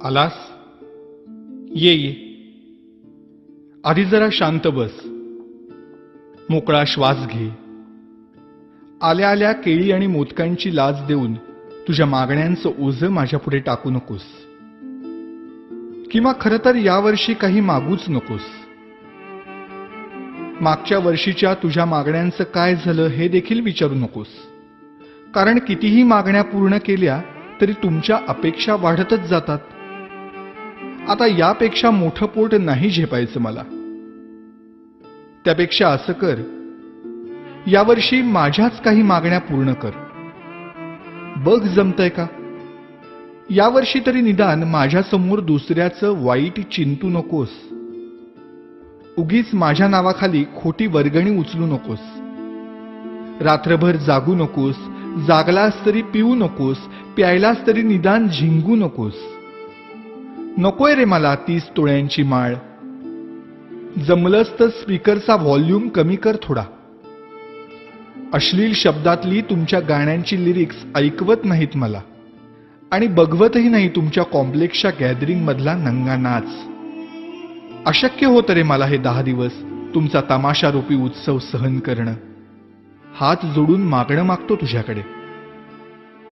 आलास? ये ये. आधी जरा शांत बस. मोकळा श्वास घे. आल्या आल्या केळी आणि मोदकांची लाच देऊन तुझ्या मागण्यांचं ओझं माझ्यापुढे टाकू नकोस. किंवा खरं तर यावर्षी काही मागूच नकोस. मागच्या वर्षीच्या तुझ्या मागण्यांचं काय झालं हे देखील विचारू नकोस. कारण कितीही मागण्या पूर्ण केल्या तरी तुमच्या अपेक्षा वाढतच जातात. आता यापेक्षा मोठं पोट नाही झेपायचं मला. त्यापेक्षा असं कर, यावर्षी माझ्याच काही मागण्या पूर्ण कर. बघ जमतंय का? यावर्षी तरी निदान माझ्यासमोर दुसऱ्याचं वाईट चिंतू नकोस. उगीच माझ्या नावाखाली खोटी वर्गणी उचलू नकोस. रात्रभर जागू नकोस. जागलास तरी पिऊ नकोस. प्यायलास तरी निदान झिंगू नकोस. नकोय रे मला 30 तोळ्यांची माळ. जमलंच तर स्पीकरचा व्हॉल्यूम कमी कर थोडा. अश्लील शब्दातली तुमच्या गाण्यांची लिरिक्स ऐकवत नाहीत मला. आणि बघवतही नाही तुमच्या कॉम्प्लेक्सच्या गॅदरिंग मधला नंगा नाच. अशक्य होतं रे मला हे 10 दिवस तुमचा तमाशारूपी उत्सव सहन करणं. हात जोडून मागणं मागतो तुझ्याकडे.